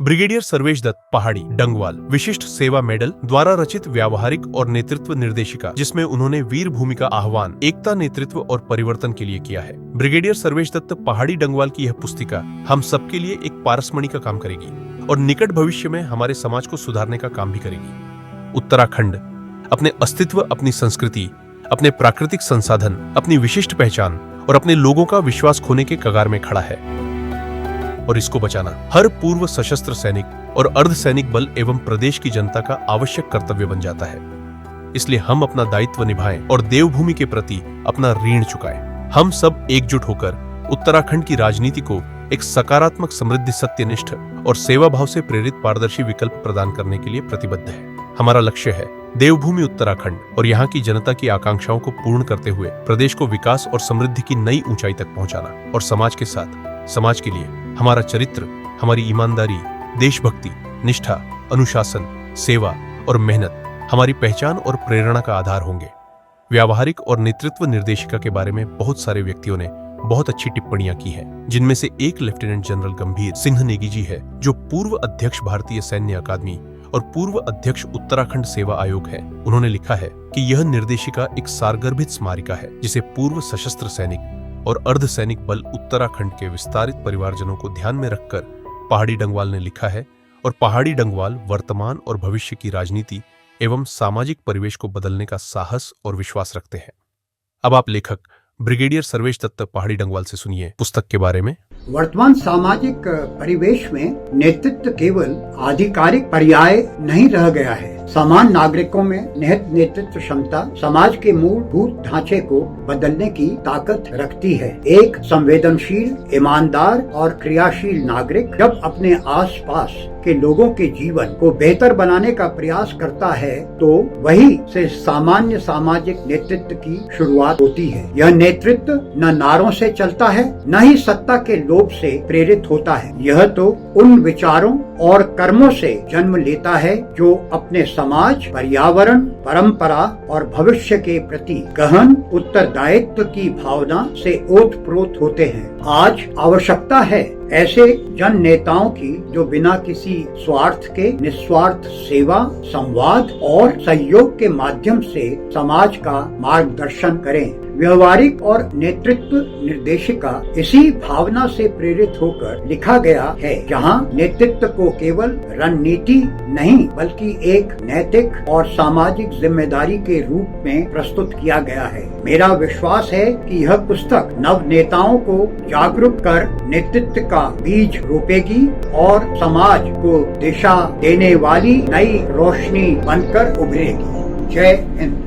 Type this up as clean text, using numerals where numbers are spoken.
Brigadier Sarvesh Dutt पहाड़ी डंगवाल विशिष्ट सेवा मेडल द्वारा रचित व्यावहारिक और नेतृत्व निर्देशिका, जिसमें उन्होंने वीर भूमि का आह्वान, एकता, नेतृत्व और परिवर्तन के लिए किया है। ब्रिगेडियर सर्वेश दत्त पहाड़ी डंगवाल की यह पुस्तिका हम सबके लिए एक पारसमणि का काम करेगी और निकट भविष्य में हमारे समाज को सुधारने का काम भी करेगी। उत्तराखंड अपने अस्तित्व, अपनी संस्कृति, अपने प्राकृतिक संसाधन, अपनी विशिष्ट पहचान और अपने लोगों का विश्वास खोने के कगार में खड़ा है और इसको बचाना हर पूर्व सशस्त्र सैनिक और अर्धसैनिक बल एवं प्रदेश की जनता का आवश्यक कर्तव्य बन जाता है। इसलिए हम अपना दायित्व निभाएं और देवभूमि के प्रति अपना ऋण चुकाएं। हम सब एकजुट होकर उत्तराखंड की राजनीति को एक सकारात्मक, समृद्ध, सत्यनिष्ठ और सेवा भाव से प्रेरित पारदर्शी विकल्प प्रदान करने के लिए प्रतिबद्ध है। हमारा लक्ष्य है देवभूमि उत्तराखंड और यहाँ की जनता की आकांक्षाओं को पूर्ण करते हुए प्रदेश को विकास और समृद्धि की नई ऊंचाई तक पहुंचाना और समाज के साथ समाज के लिए हमारा चरित्र, हमारी ईमानदारी, देशभक्ति, निष्ठा, अनुशासन, सेवा और मेहनत हमारी पहचान और प्रेरणा का आधार होंगे। व्यावहारिक और नेतृत्व निर्देशिका के बारे में बहुत सारे व्यक्तियों ने बहुत अच्छी टिप्पणियां की हैं, जिनमें से एक लेफ्टिनेंट जनरल गंभीर सिंह नेगी जी है, जो पूर्व अध्यक्ष भारतीय सैन्य अकादमी और पूर्व अध्यक्ष उत्तराखंड सेवा आयोग है। उन्होंने लिखा है कि यह निर्देशिका एक सारगर्भित स्मारिका है, जिसे पूर्व सशस्त्र सैनिक और अर्धसैनिक बल उत्तराखंड के विस्तारित परिवारजनों को ध्यान में रखकर पहाड़ी डंगवाल ने लिखा है और पहाड़ी डंगवाल वर्तमान और भविष्य की राजनीति एवं सामाजिक परिवेश को बदलने का साहस और विश्वास रखते हैं। अब आप लेखक ब्रिगेडियर सर्वेश दत्त पहाड़ी डंगवाल से सुनिए पुस्तक के बारे में। वर्तमान सामाजिक परिवेश में नेतृत्व केवल आधिकारिक पर्याय नहीं रह गया है। समान नागरिकों में निहित नेतृत्व क्षमता समाज के मूलभूत ढांचे को बदलने की ताकत रखती है। एक संवेदनशील, ईमानदार और क्रियाशील नागरिक जब अपने आसपास के लोगों के जीवन को बेहतर बनाने का प्रयास करता है, तो वही से सामान्य सामाजिक नेतृत्व की शुरुआत होती है। यह नेतृत्व न नारों से चलता है, न ही सत्ता के लोभ से प्रेरित होता है। यह तो उन विचारों और कर्मों से जन्म लेता है जो अपने समाज, पर्यावरण, परंपरा और भविष्य के प्रति गहन उत्तरदायित्व की भावना से ओतप्रोत होते हैं। आज आवश्यकता है ऐसे जन नेताओं की जो बिना किसी स्वार्थ के निस्वार्थ सेवा, संवाद और सहयोग के माध्यम से समाज का मार्गदर्शन करें। व्यवहारिक और नेतृत्व निर्देशिका इसी भावना से प्रेरित होकर लिखा गया है, जहां नेतृत्व को केवल रणनीति नहीं बल्कि एक नैतिक और सामाजिक जिम्मेदारी के रूप में प्रस्तुत किया गया है। मेरा विश्वास है कि यह पुस्तक नव नेताओं को जागरूक कर नेतृत्व का बीज रोपेगी और समाज को दिशा देने वाली नई रोशनी बनकर उभरेगी। जय हिंद।